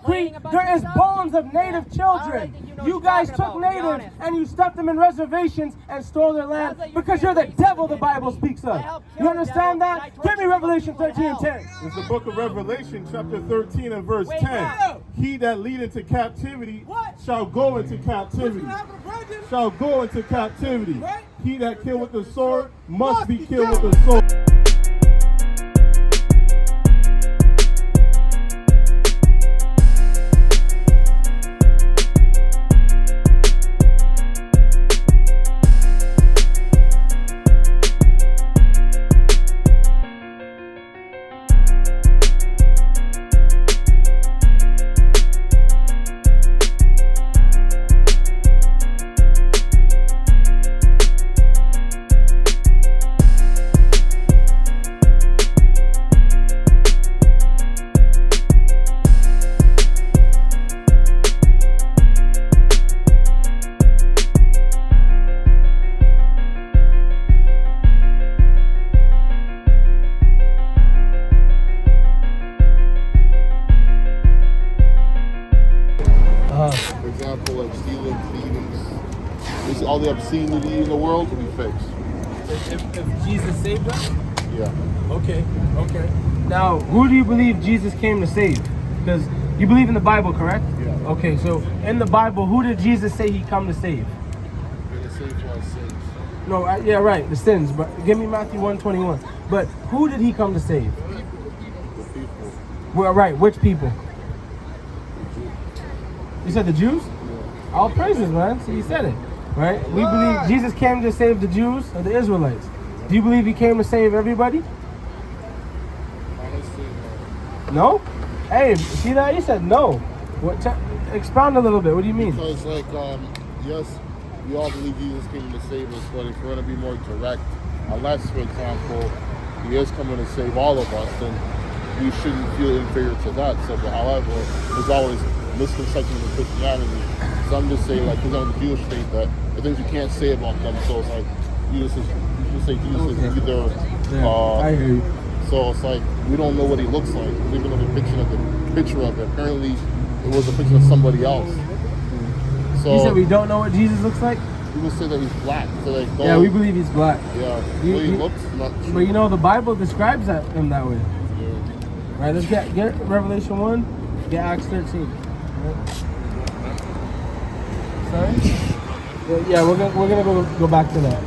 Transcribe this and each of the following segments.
concrete. There is bones of native children. You guys took natives and you stuffed them in reservations and stole their land because you're the devil the Bible speaks of. You understand that? Give me Revelation 13 and 10. It's the book of Revelation, chapter 13 and verse 10. He that leadeth into captivity shall go into captivity. Shall go into captivity. He that kill with the sword must be killed with the sword. For example, like stealing, thieving, basically all the obscenity in the world will be fixed. If Jesus saved us? Yeah. Okay. Now, who do you believe Jesus came to save? Because you believe in the Bible, correct? Yeah. Okay, so in the Bible, who did Jesus say he come to save? Gonna save for our sins. No, yeah, right, the sins. But give me Matthew 1:21. But who did he come to save? The people. Well, right, which people? You said the Jews? Yeah. All praises, man. See, you said it, right? We believe Jesus came to save the Jews or the Israelites. Do you believe he came to save everybody? Honestly, No? Hey, see that? You said no. What? Expound a little bit. What do you mean? because yes, we all believe Jesus came to save us, but if we're gonna be more direct, unless, for example, he is coming to save all of us, then we shouldn't feel inferior to that. So, but however, there's always misconceptions of Christianity. So I'm just saying, like, for example, the Jewish faith, that the things you can't say about them. So it's like you can say Jesus is either. I hear you. So it's like we don't know what he looks like. We don't know the picture of it. Apparently, it was a picture of somebody else. So You said we don't know what Jesus looks like? people say that he's black. So like, Yeah, we believe he's black. Yeah, the You- way he you- looks, not true. But you know, the Bible describes him that way. Yeah. Right, let's get Revelation 1, get Acts 13. Right. Sorry? Yeah, we're gonna go back to that.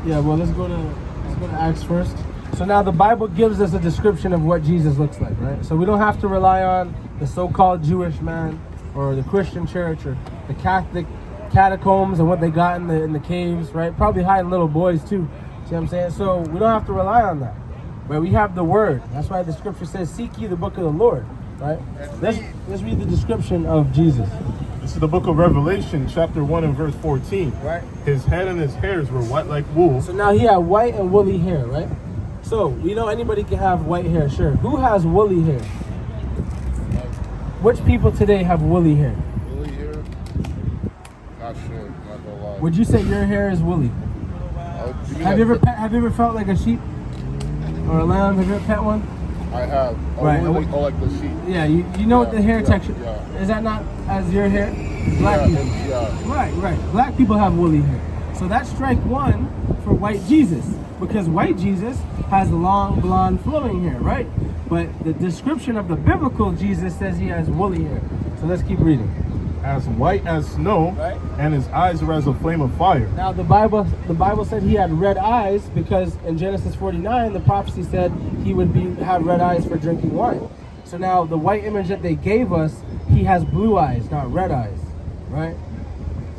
Yeah, well, let's go to Acts first. So now the Bible gives us a description of what Jesus looks like, right? So we don't have to rely on the so-called Jewish man or the Christian church or the Catholic catacombs and what they got in the caves, right? Probably hiding little boys too. See what I'm saying? So we don't have to rely on that. But we have the word. That's why the scripture says, "Seek ye the book of the Lord." Right? Let's read the description of Jesus. This is the book of Revelation, chapter 1 and verse 14. Right. His head and his hairs were white like wool. So now he had white and woolly hair, right? So we know anybody can have white hair, sure. Who has woolly hair? Which people today have woolly hair? Really here? Not sure. Not gonna lie. Would you say your hair is woolly? Have you ever felt like a sheep or a lamb? Have you ever pet one? I have. Right. Really like the sheep. Yeah, you know what the hair yeah, texture yeah. is. That not as your hair? Black people. Yeah. Right. Black people have woolly hair. So that's strike one for white Jesus, because white Jesus has long, blonde, flowing hair, right? But the description of the biblical Jesus says he has woolly hair. So let's keep reading. As white as snow, Right. and his eyes were as a flame of fire. Now the Bible said he had red eyes because in Genesis 49 the prophecy said he would have red eyes for drinking wine. So now the white image that they gave us, he has blue eyes, not red eyes, right?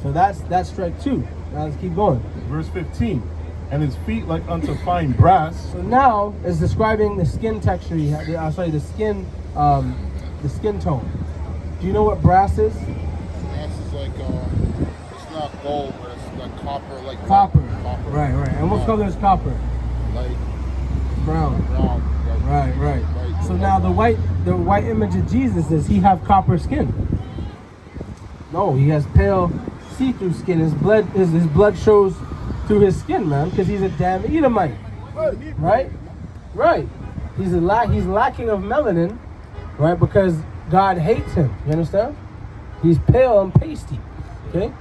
So that's strike two. Now let's keep going. Verse 15. And his feet like unto fine brass. So now it's describing the skin texture he had. The skin tone. Do you know what brass is? Brass is like it's not gold, but it's like copper, like Copper. Copper. Right. And what color is copper? Like Brown. brown. Like, Right. So now the white image of Jesus is he have copper skin. No, he has pale, see-through skin. His blood shows through his skin, man, because he's a damn Edomite. Right. He's lacking of melanin, right? Because God hates him. You understand? He's pale and pasty. Okay?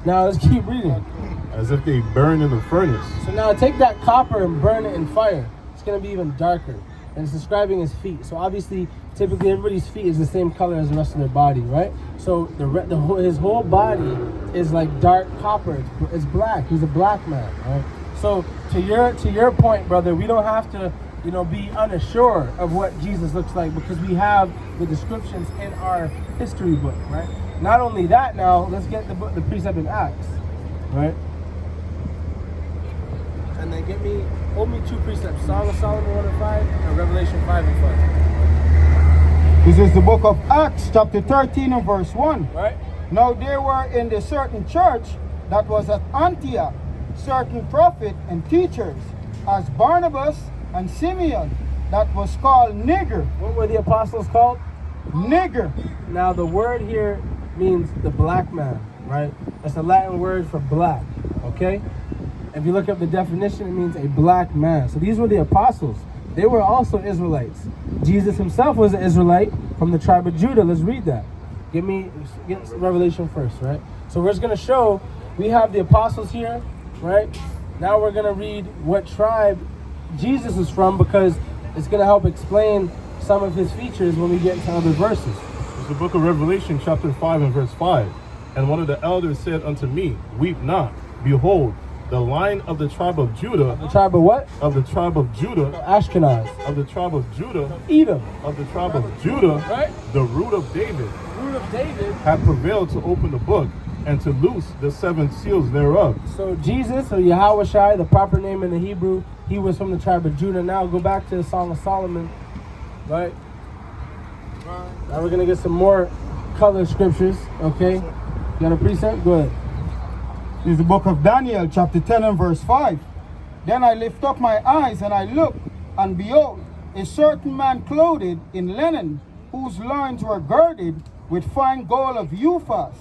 Now let's keep reading. As if they burn in the furnace. So now take that copper and burn it in fire. It's going to be even darker. And it's describing his feet. So obviously, typically everybody's feet is the same color as the rest of their body, right? So his whole body is like dark copper. It's black. He's a black man, right? So to your point, brother, we don't have to, be unsure of what Jesus looks like because we have the descriptions in our history book, right? Not only that, now let's get the precept in Acts, right? And then hold me 2 precepts: Song of Solomon 1 and 5, and Revelation 5 and 5. This is the book of Acts, chapter 13 and verse 1. Right? Now there were in the certain church that was at Antioch certain prophets and teachers, as Barnabas and Simeon, that was called Niger. What were the apostles called? Niger. Now the word here means the black man, right? That's a Latin word for black, okay? If you look up the definition, it means a black man. So these were the apostles. They were also Israelites. Jesus himself was an Israelite from the tribe of Judah. Let's read that. Get Revelation first, right? So we're just going to show, we have the apostles here, right? Now we're going to read what tribe Jesus is from because it's going to help explain some of his features when we get into other verses. It's the book of Revelation, chapter 5 and verse 5. And one of the elders said unto me, Weep not. Behold, the Lion of the tribe of Judah. The tribe of what? Of the tribe of Judah. Ashkenaz. Of the tribe of Judah. Edom. Of the tribe of Judah. Right? The root of David. Root of David. Had prevailed to open the book and to loose the 7 seals thereof. So Jesus, or Yahushua, the proper name in the Hebrew, he was from the tribe of Judah. Now go back to the Song of Solomon, right? Now we're going to get some more color scriptures, okay? You got a precept? Go ahead. This is the book of Daniel, chapter 10 and verse 5. Then I lift up my eyes and I look, and behold, a certain man clothed in linen, whose loins were girded with fine gold of Uphaz.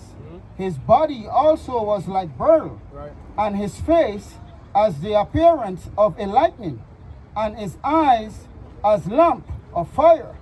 His body also was like beryl, Right. and his face as the appearance of a lightning, and his eyes as lamp of fire,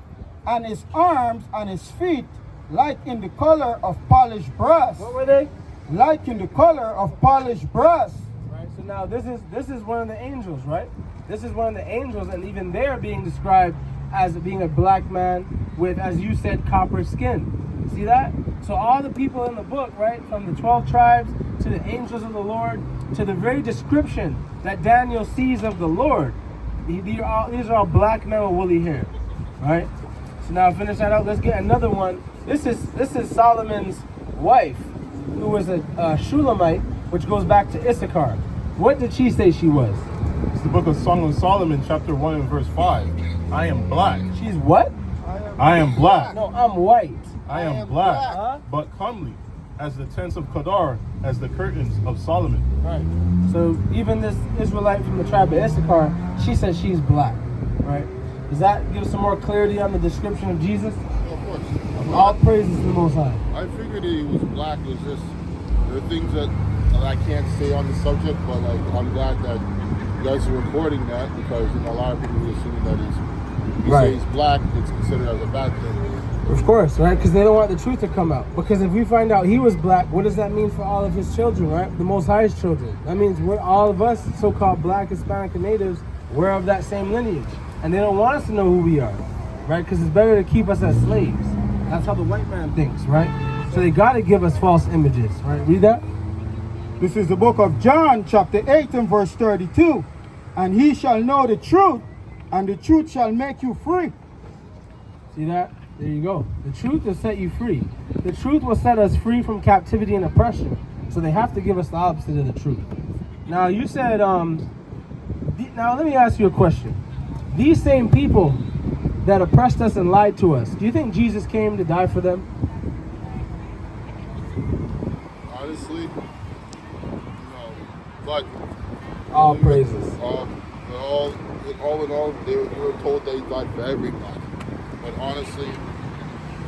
and his arms and his feet like in the color of polished brass. What were they? Like in the color of polished brass. Right. So now this is one of the angels, right? This is one of the angels, and even they're being described as being a black man with, as you said, copper skin. See that? So all the people in the book, right, from the 12 tribes to the angels of the Lord to the very description that Daniel sees of the Lord, these are all black men with woolly hair, right? So now finish that out. Let's get another one. This is Solomon's wife, who was a Shulamite, which goes back to Issachar. What did she say she was? It's the book of Song of Solomon, chapter 1 and verse 5. I am black. She's what? I am black. No, I'm white. I am black, Huh? but comely, as the tents of Kedar, as the curtains of Solomon. Right. So even this Israelite from the tribe of Issachar, she says she's black. Right. Does that give some more clarity on the description of Jesus? Of course. All praises to the Most High. I figured he was black. It was just, there are things that I can't say on the subject, but like I'm glad that you guys are recording that because a lot of people would assume that if you say he's black, it's considered as a bad thing. Of course, right? Because they don't want the truth to come out. Because if we find out he was black, what does that mean for all of his children, right? The Most High's children. That means we're all of us, so-called black, Hispanic, and natives, we're of that same lineage. And they don't want us to know who we are, right? Because it's better to keep us as slaves. That's how the white man thinks, right? So they got to give us false images, right? Read that. This is the book of John, chapter 8 and verse 32. And he shall know the truth, and the truth shall make you free. See that? There you go. The truth will set you free. The truth will set us free from captivity and oppression. So they have to give us the opposite of the truth. Now you said, now let me ask you a question. These same people that oppressed us and lied to us, do you think Jesus came to die for them? Honestly, no. But All praises. all in all, they were told that he died for everybody. But honestly,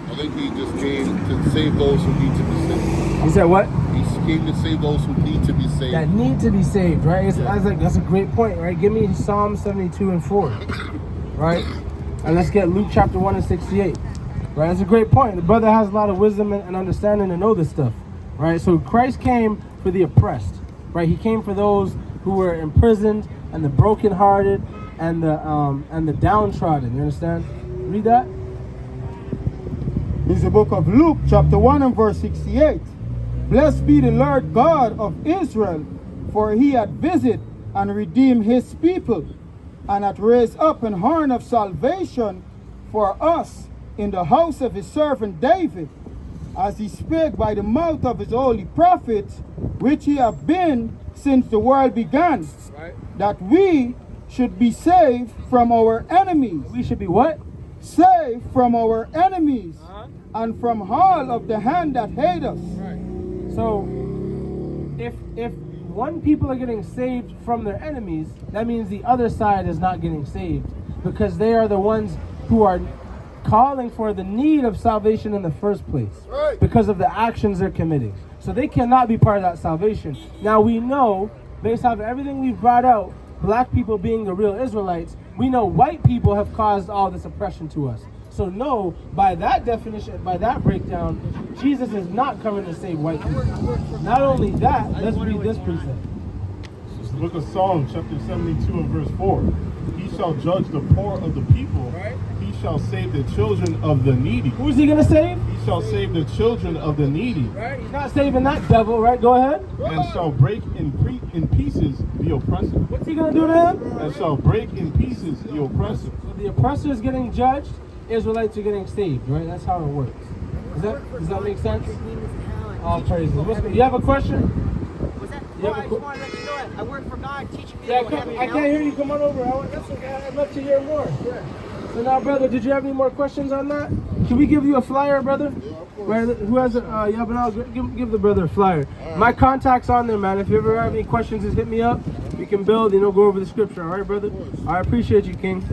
I think he just came to save those who need to be saved. You said what? He came to save those who need to be saved. That need to be saved, right? I was like, that's a great point, right? Give me Psalm 72 and 4, right? And let's get Luke chapter 1 and 68. Go Right, that's a great point. The brother has a lot of wisdom and understanding to know this stuff. Right, so Christ came for the oppressed. Right, he came for those who were imprisoned and the brokenhearted and the downtrodden. You understand? Read that. This is the book of Luke, chapter 1 and verse 68. Blessed be the Lord God of Israel, for he hath visited and redeemed his people, and hath raised up an horn of salvation for us in the house of his servant David, as he spake by the mouth of his holy prophets, which he hath been since the world began, Right. that we should be saved from our enemies. We should be what? Saved from our enemies, and from all of the hand that hate us. So, if one people are getting saved from their enemies, that means the other side is not getting saved, because they are the ones who are calling for the need of salvation in the first place, because of the actions they're committing. So they cannot be part of that salvation. Now we know, based off of everything we've brought out, black people being the real Israelites, we know white people have caused all this oppression to us. So no, by that definition, by that breakdown, Jesus is not coming to save white people. Not only that, let's read this precept. It's the book of Psalms, chapter 72 and verse 4. He shall judge the poor of the people. He shall save the children of the needy. Who's he gonna save? He shall save the children of the needy. Right? He's not saving that devil, right? Go ahead. And shall break in pieces the oppressor. What's he gonna do to him? And shall break in pieces the oppressor. So the oppressor is getting judged, Israelites are getting saved, right? That's how it works. Does that make sense? All praises. You have a question? What's that? Yeah, Well, I just want to let you know that I work for God, teaching people Yeah, what heaven I and can't hell. hear you. Come on over. I'd love to hear more. Yeah. So now, brother, did you have any more questions on that? Can we give you a flyer, brother? Right, who has a, yeah, but I'll give the brother a flyer. My contact's on there, man. If you ever have any questions, just hit me up. We can build, go over the scripture. All right, brother? I appreciate you, King.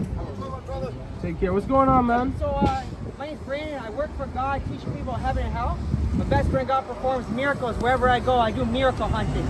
Take care. What's going on, man? So, my name's Brandon. I work for God, teaching people heaven and hell. My best friend God performs miracles wherever I go. I do miracle hunting.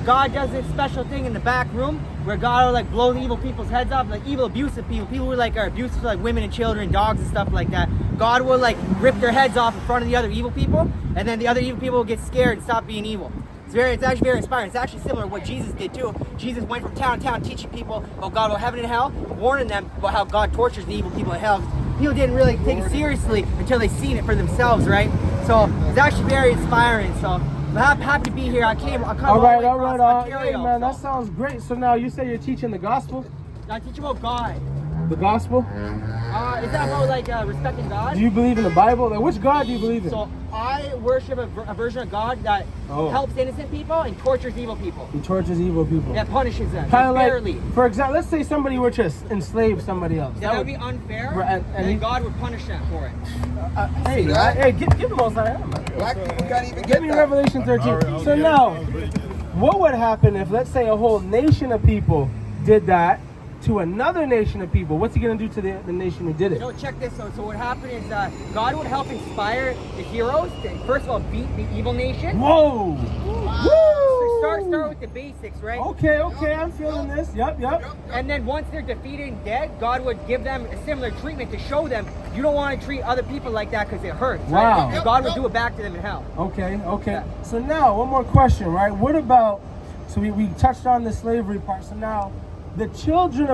God does this special thing in the back room where God will like blow the evil people's heads off, like evil abusive people who are abusive to like women and children, dogs and stuff like that. God will like rip their heads off in front of the other evil people, and then the other evil people will get scared and stop being evil. It's actually very inspiring. It's actually similar to what Jesus did too. Jesus went from town to town teaching people about God, about heaven and hell, warning them about how God tortures the evil people in hell. People didn't really take it seriously until they seen it for themselves, right? So it's actually very inspiring. So I'm happy to be here. I come All right. Ontario, Hey, man, so that sounds great. So now you say you're teaching the gospel? I teach about God. The gospel? Is that about like respecting God? Do you believe in the Bible? Like, which God do you believe in? So I worship a version of God that helps innocent people and tortures evil people. He tortures evil people. That punishes them Kind of fairly. like, for example, let's say somebody were to enslave somebody else. That would be unfair, Right, and and God would punish them for it. Hey, give them all that. Black people can't even Give get me that. Revelation 13. So now, what would happen if, let's say, a whole nation of people did that to another nation of people? What's he going to do to the nation who did it? No, check this out. So what happened is God would help inspire the heroes to, first of all, beat the evil nation. Whoa! So start with the basics, right? Okay, I'm feeling this. Yep. And then once they're defeated and dead, God would give them a similar treatment to show them you don't want to treat other people like that because it hurts. Wow. Right? And God would do it back to them in hell. Okay. So now, one more question, right? What about, so we touched on the slavery part, so now, the children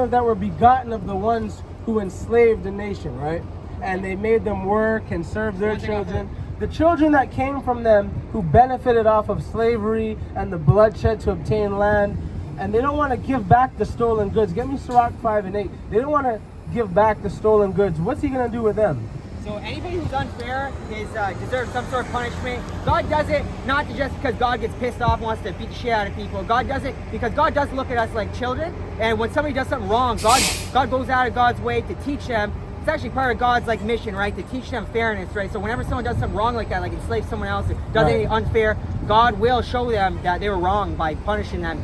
that were begotten of the ones who enslaved the nation, right? And they made them work and serve their children. The children that came from them who benefited off of slavery and the bloodshed to obtain land, and they don't want to give back the stolen goods. Get me Sirach 5 and 8. They don't want to give back the stolen goods. What's he going to do with them? So anybody who's unfair deserves some sort of punishment. God does it not just because God gets pissed off and wants to beat the shit out of people. God does it because God does look at us like children. And when somebody does something wrong, God goes out of God's way to teach them. It's actually part of God's like mission, right? To teach them fairness, right? So whenever someone does something wrong like that, like enslave someone else, or does anything unfair, God will show them that they were wrong by punishing them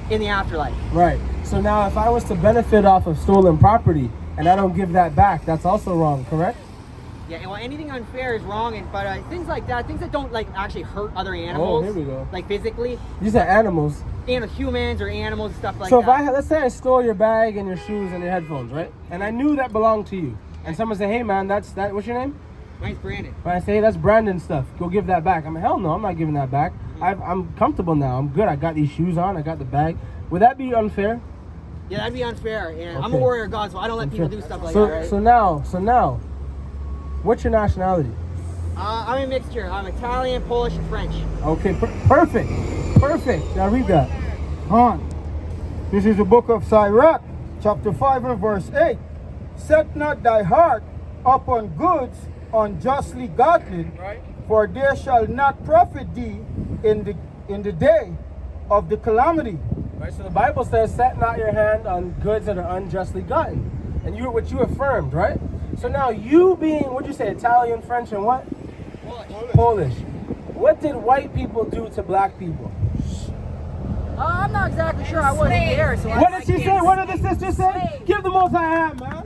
in the afterlife. Right. So now if I was to benefit off of stolen property and I don't give that back, that's also wrong, correct? Yeah, well, anything unfair is wrong, but things like that, things that don't like actually hurt other animals, here we go. like physically, These are animals. humans or animals and stuff like So that. if let's say I stole your bag and your shoes and your headphones, right? And I knew that belonged to you. and someone say, hey man, that's that. What's your name? Mine's Brandon. When I say, hey, that's Brandon stuff, go give that back. I'm like, hell no, I'm not giving that back. I'm comfortable now. I'm good. I got these shoes on. I got the bag. Would that be unfair? Yeah, that'd be unfair. And I'm a Okay. warrior of God, so I don't let people do stuff like So that, right? so now, what's your nationality? I'm a mixture. I'm Italian, Polish, and French. Okay, perfect. Now read that. On. This is the book of Sirach, chapter 5 and verse 8. Set not thy heart upon goods unjustly gotten, for there shall not profit thee in the day of the calamity. Right, so the Bible says, set not your hand on goods that are unjustly gotten. And what you affirmed, right? So now you being, what'd you say, Italian, French, and what? Polish. What did white people do to black people? I'm not exactly sure. I wasn't there, so What did she say? What did the sister say? Give the Most High hand, man.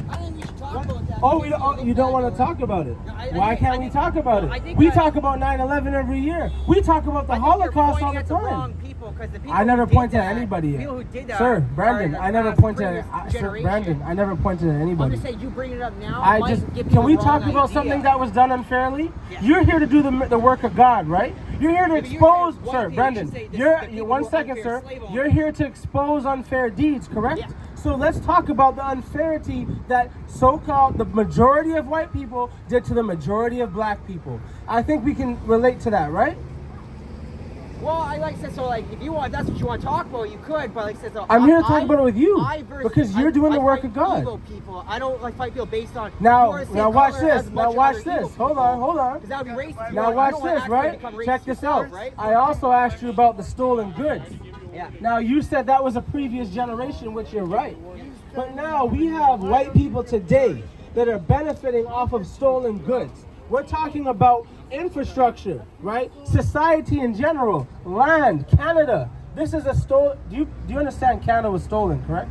I think we should talk about that. Oh, you don't want to talk about it. Why can't we talk about I it? think We that- talk about 9/11 every year. We talk about the I think you're Holocaust all pointing the at wrong time. people, 'cause the people I never who did pointed at that- anybody People who yet. did that Sir, are Brandon, the I never past pointed previous at Sir, generation. Brandon, I never pointed at I'm anybody. just saying, you bring it up now. I might just give can people we the talk wrong about idea. something that was done unfairly? Yeah. You're here to do the work of God, right? You're here to but you expose, said one sir, thing, Brandon. you should say this You're is the people one who second, unfair sir. slave owners. You're here to expose unfair deeds, correct? Yeah. So let's talk about the unfairity that so-called the majority of white people did to the majority of black people. I think we can relate to that, right? Well, I like I said, so like if you want, that's what you want to talk about, you could. But like I said, so I'm here to talk about it with you, versus- because you're doing the work fight of God. Evil people. I don't like fight people based on. Now your skin watch color this. as Now much watch other this. evil Hold people. on. 'Cause that would be racist. Now I watch don't want this, to right? become racist Check this yourself, out. right? I also asked you about the stolen goods. Yeah. Now you said that was a previous generation, which you're right. But now we have white people today that are benefiting off of stolen goods. We're talking about infrastructure, right? Society in general, land, Canada. This is a stolen. Do you understand Canada was stolen, correct?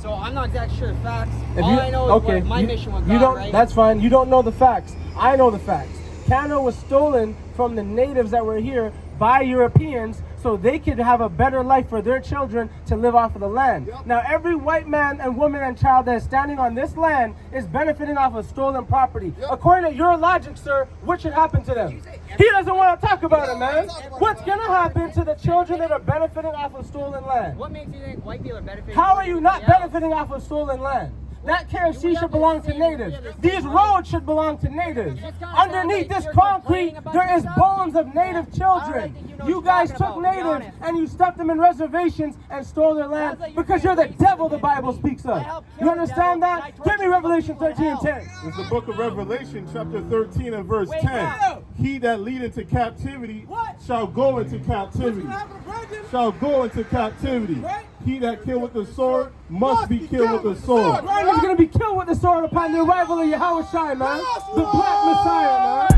So I'm not exactly sure the facts. If All you- I know is what my mission with God, you don't. right? That's fine. You don't know the facts. I know the facts. Canada was stolen from the natives that were here by Europeans, so they could have a better life for their children to live off of the land. Now, every white man and woman and child that is standing on this land is benefiting off of stolen property. According to your logic, sir, what should happen to them? He doesn't want to talk about it, man. What's going to happen to the children that are benefiting off of stolen land? What makes you think white people are benefiting? How are you not from everybody benefiting off of stolen land? That You KFC have should the belong to same- natives. you have the same These right. roads should belong to natives. This kinda Underneath sounds like this you're concrete, complaining about there is yourself. bones of native I children. don't think you know You what guys you're took talking about, to be natives honest. and you stuffed them in reservations and stole their land Sounds like you're because you're the being racist devil the again. Bible speaks of. I helped You kill the understand devil, and I that? tortured Give me Revelation people in 13 and hell. 10. It's the book of Revelation, chapter 13 and verse Wait, 10. no. He that lead into captivity shall go into captivity. Shall go into captivity. He that kill with the sword must be killed with the sword. Ryan is going to be killed with the sword upon the arrival of Yahweh Shai, man. The black Messiah, man.